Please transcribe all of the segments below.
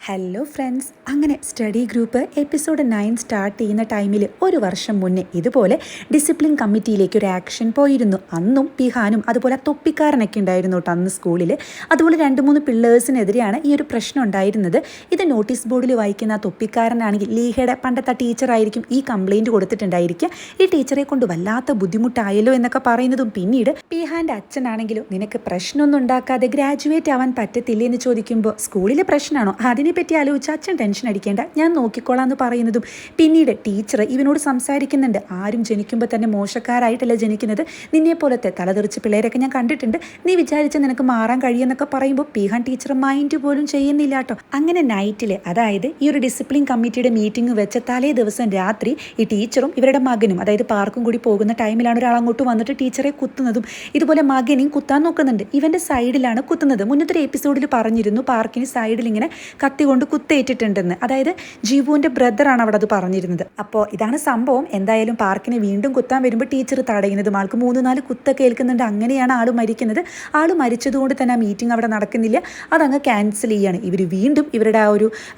Hello friends, അങ്ങനെ study group episode 9 start ചെയ്യുന്ന ടൈമിൽ ഒരു വർഷം മുന്നേ ഇതുപോലെ ഡിസിപ്ലിൻ കമ്മിറ്റിയിലേക്ക് ഒരു ആക്ഷൻ പോയിരുന്നു. അന്നും പിഹാനും അതുപോലെ തൊപ്പിക്കാരനൊക്കെ ഉണ്ടായിരുന്നു കേട്ടോ അന്ന് സ്കൂളിൽ. അതുപോലെ 2-3 പിള്ളേഴ്സിനെതിരെയാണ് ഈ ഒരു പ്രശ്നം ഉണ്ടായിരുന്നത്. ഇത് നോട്ടീസ് ബോർഡിൽ വായിക്കുന്ന തൊപ്പിക്കാരനാണെങ്കിൽ ലീഹയുടെ പണ്ടത്തെ ടീച്ചറായിരിക്കും ഈ കംപ്ലയിൻറ്റ് കൊടുത്തിട്ടുണ്ടായിരിക്കുക. ഈ ടീച്ചറെ കൊണ്ട് വല്ലാത്ത ബുദ്ധിമുട്ടായല്ലോ എന്നൊക്കെ പറയുന്നതും പിന്നീട് പിഹാൻ്റെ അച്ഛനാണെങ്കിലും നിനക്ക് പ്രശ്നമൊന്നും ഉണ്ടാക്കാതെ ഗ്രാജുവേറ്റ് ആവാൻ പറ്റത്തില്ലേ എന്ന് ചോദിക്കുമ്പോൾ സ്കൂളിലെ പ്രശ്നമാണോ അതിനെപ്പറ്റി ആലോചിച്ച് അച്ഛൻ ടെൻഷൻ അടിക്കേണ്ട, ഞാൻ നോക്കിക്കോളാം എന്ന് പറയുന്നതും പിന്നീട് ടീച്ചർ ഇവനോട് സംസാരിക്കുന്നുണ്ട്. ആരും ജനിക്കുമ്പോൾ തന്നെ മോശക്കാരായിട്ടല്ല ജനിക്കുന്നത്, നിന്നെ പോലത്തെ തലതെറിച്ച് പിള്ളേരൊക്കെ ഞാൻ കണ്ടിട്ടുണ്ട്, നീ വിചാരിച്ച് നിനക്ക് മാറാൻ കഴിയുമെന്നൊക്കെ പറയുമ്പോൾ പിഹാൻ ടീച്ചർ മൈൻഡ് പോലും ചെയ്യുന്നില്ല കേട്ടോ. അങ്ങനെ നൈറ്റിൽ, അതായത് ഈ ഒരു ഡിസിപ്ലിൻ കമ്മിറ്റിയുടെ മീറ്റിംഗ് വെച്ച തലേ ദിവസം രാത്രി ഈ ടീച്ചറും ഇവരുടെ മകനും, അതായത് പാർക്കും കൂടി പോകുന്ന ടൈമിലാണ് ഒരാൾ അങ്ങോട്ട് വന്നിട്ട് ടീച്ചറെ കുത്തുന്നതും ഇതുപോലെ മകനെയും കുത്താൻ നോക്കുന്നുണ്ട്. ഇവന്റെ സൈഡിലാണ് കുത്തുന്നത്. മുന്നത്തെ എപ്പിസോഡിൽ പറഞ്ഞിരുന്നു പാർക്കിന് സൈഡിൽ ഇങ്ങനെ കത്തി കൊണ്ട് കുത്തേറ്റിട്ടുണ്ടെന്ന്, അതായത് ജീവുവിന്റെ ബ്രദറാണ് അവിടെ അത് പറഞ്ഞിരുന്നത്. അപ്പോൾ ഇതാണ് സംഭവം. എന്തായാലും പാർക്കിനെ വീണ്ടും കുത്താൻ വരുമ്പോൾ ടീച്ചർ തടയുന്നതും ആൾക്ക് 3-4 കുത്തൊക്കെ ഏൽക്കുന്നുണ്ട്. അങ്ങനെയാണ് ആൾ മരിക്കുന്നത്. ആൾ മരിച്ചതുകൊണ്ട് തന്നെ ആ മീറ്റിംഗ് അവിടെ നടക്കുന്നില്ല, അതങ്ങ് ക്യാൻസൽ ചെയ്യാണ്. ഇവർ വീണ്ടും ഇവരുടെ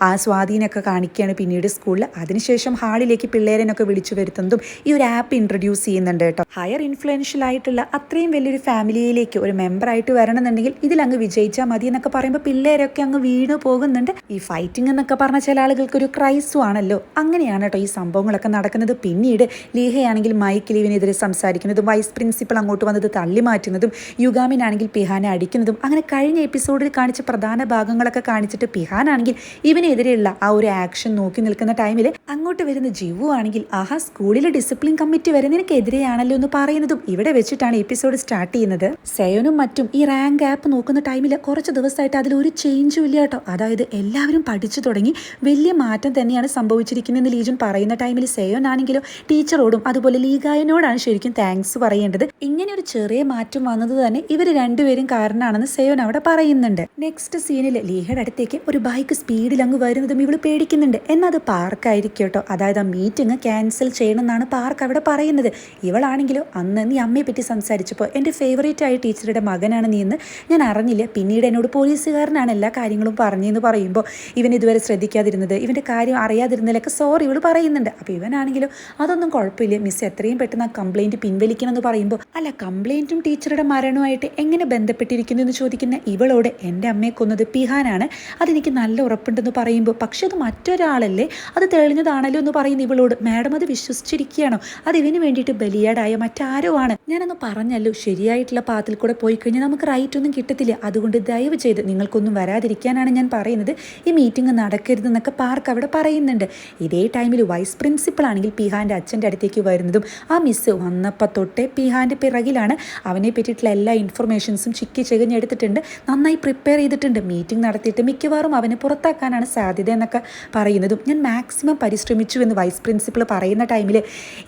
ആ സ്വാധീനമൊക്കെ കാണിക്കുകയാണ് പിന്നീട് സ്കൂളിൽ. അതിനുശേഷം ഹാളിലേക്ക് പിള്ളേരനൊക്കെ വിളിച്ചു വരുത്തുന്നതും ഈ ഒരു ആപ്പ് ഇൻട്രൊഡ്യൂസ് ചെയ്യുന്നുണ്ട് കേട്ടോ. ഹയർ ഇൻഫ്ലുവൻഷ്യൽ ആയിട്ടുള്ള അത്രയും വലിയൊരു ഫാമിലിയിലേക്ക് ഒരു മെമ്പറായിട്ട് വരണമെന്നുണ്ടെങ്കിൽ ഇതിലങ്ങ് വിജയിച്ചാൽ മതി എന്നൊക്കെ പറയുമ്പോൾ പിള്ളേരൊക്കെ അങ്ങ് വീണ് പോകുന്നുണ്ട്. ഈ ഫൈറ്റിംഗ് എന്നൊക്കെ പറഞ്ഞ ചില ആളുകൾക്ക് ഒരു ക്രൈസും ആണല്ലോ. അങ്ങനെയാണ് കേട്ടോ ഈ സംഭവങ്ങളൊക്കെ നടക്കുന്നത്. പിന്നീട് ലീഹയാണെങ്കിൽ മൈക്കിൽ ഇവനെതിരെ സംസാരിക്കുന്നതും വൈസ് പ്രിൻസിപ്പൾ അങ്ങോട്ട് വന്നത് തള്ളി മാറ്റുന്നതും യുഗാമിനാണെങ്കിൽ പിഹാനെ അടിക്കുന്നതും അങ്ങനെ കഴിഞ്ഞ എപ്പിസോഡിൽ കാണിച്ച പ്രധാന ഭാഗങ്ങളൊക്കെ കാണിച്ചിട്ട് പിഹാനാണെങ്കിൽ ഇവനെതിരെയുള്ള ആ ഒരു ആക്ഷൻ നോക്കി നിൽക്കുന്ന ടൈമിൽ അങ്ങോട്ട് വരുന്ന ജിവു ആണെങ്കിൽ ആഹാ സ്കൂളിലെ ഡിസിപ്ലിൻ കമ്മിറ്റി വരെ നിനക്കെതിരെയാണല്ലോ എന്ന് പറയുന്നതും ഇവിടെ വെച്ചിട്ടാണ് എപ്പിസോഡ് സ്റ്റാർട്ട് ചെയ്യുന്നത്. സേവനും മറ്റും ഈ റാങ്ക് ആപ്പ് നോക്കുന്ന ടൈമിൽ കുറച്ച് ദിവസമായിട്ട് അതിലൊരു ചേഞ്ചും ഇല്ല കേട്ടോ. അതായത് എല്ലാവരും പഠിച്ചു തുടങ്ങി, വലിയ മാറ്റം തന്നെയാണ് സംഭവിച്ചിരിക്കുന്നതെന്ന് ലീജൻ പറയുന്ന ടൈമിൽ സേവൻ ആണെങ്കിലോ ടീച്ചറോടും അതുപോലെ ലീഗായനോടാണ് ശരിക്കും താങ്ക്സ് പറയേണ്ടത്. ഇങ്ങനെ ഒരു ചെറിയ മാറ്റം വന്നത് തന്നെ ഇവർ രണ്ടുപേരും കാരണമാണെന്ന് സേവൻ അവിടെ പറയുന്നുണ്ട്. നെക്സ്റ്റ് സീനിൽ ലീഹയുടെ അടുത്തേക്ക് ഒരു ബൈക്ക് സ്പീഡിൽ അങ്ങ് വരുന്നതും ഇവള് പേടിക്കുന്നുണ്ട്. എന്നാൽ അത് പാർക്കായിരിക്കും കേട്ടോ. അതായത് ആ മീറ്റിംഗ് ക്യാൻസൽ ചെയ്യണമെന്നാണ് പാർക്ക് അവിടെ പറയുന്നത്. ഇവളാണെങ്കിലോ അന്ന് നീ അമ്മയെ പറ്റി സംസാരിച്ചപ്പോൾ എൻ്റെ ഫേവറേറ്റ് ആയ ടീച്ചറുടെ മകനാണ് നീ എന്ന് ഞാൻ അറിഞ്ഞില്ല, പിന്നീട് എന്നോട് പോലീസുകാരനാണ് എല്ലാ കാര്യങ്ങളും പറഞ്ഞെന്ന് പറയുമ്പോൾ ഇവൻ ഇതുവരെ ശ്രദ്ധിക്കാതിരുന്നത്, ഇവൻ്റെ കാര്യം അറിയാതിരുന്നതിലൊക്കെ സോറി ഇവൾ പറയുന്നുണ്ട്. അപ്പോൾ ഇവനാണെങ്കിലും അതൊന്നും കുഴപ്പമില്ല മിസ്, എത്രയും പെട്ടെന്ന് ആ കംപ്ലയിൻറ്റ് പിൻവലിക്കണം എന്ന് പറയുമ്പോൾ അല്ല കംപ്ലയിൻറ്റും ടീച്ചറുടെ മരണവുമായിട്ട് എങ്ങനെ ബന്ധപ്പെട്ടിരിക്കുന്നു എന്ന് ചോദിക്കുന്ന ഇവളോട് എൻ്റെ അമ്മയെ കൊന്നത് പിഹാനാണ്, അതെനിക്ക് നല്ല ഉറപ്പുണ്ടെന്ന് പറയുമ്പോൾ പക്ഷെ അത് മറ്റൊരാളല്ലേ, അത് തെളിഞ്ഞതാണല്ലോ എന്ന് പറയുന്ന ഇവളോട് മാഡം അത് വിശ്വസിച്ചിരിക്കുകയാണോ, അത് ഇവന് വേണ്ടിയിട്ട് ബലിയാടായ മറ്റാരോ ആണ്, ഞാനൊന്ന് പറഞ്ഞല്ലോ ശരിയായിട്ടുള്ള പാത്തിൽ കൂടെ പോയി കഴിഞ്ഞാൽ നമുക്ക് റൈറ്റ് ഒന്നും കിട്ടത്തില്ല, അതുകൊണ്ട് ദയവ് ചെയ്ത് നിങ്ങൾക്കൊന്നും വരാതിരിക്കാനാണ് ഞാൻ പറയുന്നത്, ഈ മീറ്റിംഗ് നടക്കരുതെന്നൊക്കെ പാർക്ക് അവിടെ പറയുന്നുണ്ട്. ഇതേ ടൈമിൽ വൈസ് പ്രിൻസിപ്പൾ ആണെങ്കിൽ പിഹാൻ്റെ അച്ഛൻ്റെ അടുത്തേക്ക് വരുന്നതും ആ മിസ് വന്നപ്പോൾ തൊട്ടേ പിഹാൻ്റെ പിറകിലാണ്, അവനെ പറ്റിയിട്ടുള്ള എല്ലാ ഇൻഫർമേഷൻസും ചിക്കി ചെകഞ്ഞെടുത്തിട്ടുണ്ട്, നന്നായി പ്രിപ്പയർ ചെയ്തിട്ടുണ്ട്, മീറ്റിംഗ് നടത്തിയിട്ട് മിക്കവാറും അവനെ പുറത്താക്കാനാണ് സാധ്യത എന്നൊക്കെ പറയുന്നതും ഞാൻ മാക്സിമം പരിശ്രമിച്ചു എന്ന് വൈസ് പ്രിൻസിപ്പൾ പറയുന്ന ടൈമിൽ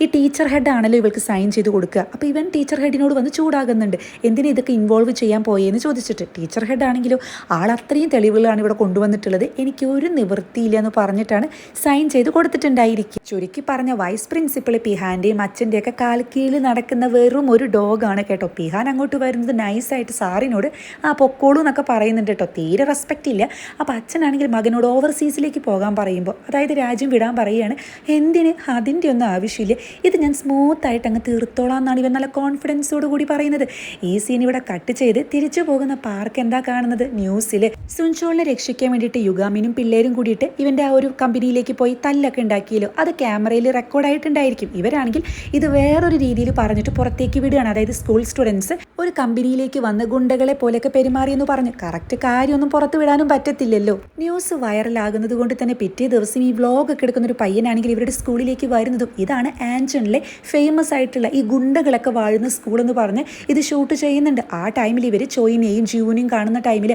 ഈ ടീച്ചർ ഹെഡ് ആണല്ലോ ഇവൾക്ക് സൈൻ ചെയ്ത് കൊടുക്കുക. അപ്പോൾ ഇവൻ ടീച്ചർ ഹെഡിനോട് വന്ന് ചൂടാകുന്നുണ്ട്, എന്തിനാ ഇതൊക്കെ ഇൻവോൾവ് ചെയ്യാൻ പോയെന്ന് ചോദിച്ചിട്ട്. ടീച്ചർ ഹെഡ് ആണെങ്കിലും ആൾ അത്രയും തെളിവുകളാണ് ഇവിടെ കൊണ്ടുവന്നിട്ടുള്ളത്, എനിക്ക് ഒരു നിവൃത്തിയില്ല എന്ന് പറഞ്ഞിട്ടാണ് സൈൻ ചെയ്ത് കൊടുത്തിട്ടുണ്ടായിരിക്കും. ചുരുക്കി പറഞ്ഞ വൈസ് പ്രിൻസിപ്പൾ പിഹാന്റെയും അച്ഛൻ്റെയൊക്കെ കാൽക്കീഴിൽ നടക്കുന്ന വെറും ഒരു ഡോഗാണ് കേട്ടോ. പിഹാൻ അങ്ങോട്ട് വരുന്നത് നൈസായിട്ട് സാറിനോട് ആ പൊക്കോളൂ എന്നൊക്കെ പറയുന്നുണ്ട് കേട്ടോ, തീരെ റെസ്പെക്റ്റ് ഇല്ല. അപ്പോൾ അച്ഛനാണെങ്കിൽ മകനോട് ഓവർസീസിലേക്ക് പോകാൻ പറയുമ്പോൾ, അതായത് രാജ്യം വിടാൻ പറയുകയാണ്. എന്തിന്, അതിൻ്റെ ഒന്നും ആവശ്യമില്ല, ഇത് ഞാൻ സ്മൂത്തായിട്ട് അങ്ങ് തീർത്തോളാം എന്നാണ് ഇവൻ നല്ല കോൺഫിഡൻസോട് കൂടി പറയുന്നത്. ഈ സീൻ ഇവിടെ കട്ട് ചെയ്ത് തിരിച്ചു പോകുന്ന പാർക്ക് എന്താ കാണുന്നത്, ന്യൂസിൽ സുൻചോളിനെ രക്ഷിക്കാൻ വേണ്ടിയിട്ട് യുഗാമിനും പിള്ളേരും കൂടിയിട്ട് ഇവൻ്റെ ആ ഒരു കമ്പനിയിലേക്ക് പോയി തല്ലൊക്കെ ഉണ്ടാക്കിയല്ലോ, അത് ക്യാമറയിൽ റെക്കോർഡായിട്ടുണ്ടായിരിക്കും. ഇവരാണെങ്കിൽ ഇത് വേറൊരു രീതിയിൽ പറഞ്ഞിട്ട് പുറത്തേക്ക് വിടുകയാണ്. അതായത് സ്കൂൾ സ്റ്റുഡൻസ് ഒരു കമ്പനിയിലേക്ക് വന്ന് ഗുണ്ടകളെ പോലെയൊക്കെ പെരുമാറിയെന്ന് പറഞ്ഞ് കറക്റ്റ് കാര്യമൊന്നും പുറത്ത് വിടാനും പറ്റത്തില്ലല്ലോ. ന്യൂസ് വൈറലാകുന്നത് കൊണ്ട് തന്നെ പിറ്റേ ദിവസം ഈ വ്ളോഗ് ഒക്കെ എടുക്കുന്ന ഒരു പയ്യനാണെങ്കിൽ ഇവരുടെ സ്കൂളിലേക്ക് വരുന്നതും ഇതാണ് ആൻജണിലെ ഫേമസ് ആയിട്ടുള്ള ഈ ഗുണ്ടകളൊക്കെ വാഴുന്ന സ്കൂളെന്ന് പറഞ്ഞ് ഇത് ഷൂട്ട് ചെയ്യുന്നുണ്ട്. ആ ടൈമിൽ ഇവർ ചോയിനെയും ജീവനെയും കാണുന്ന ടൈമിൽ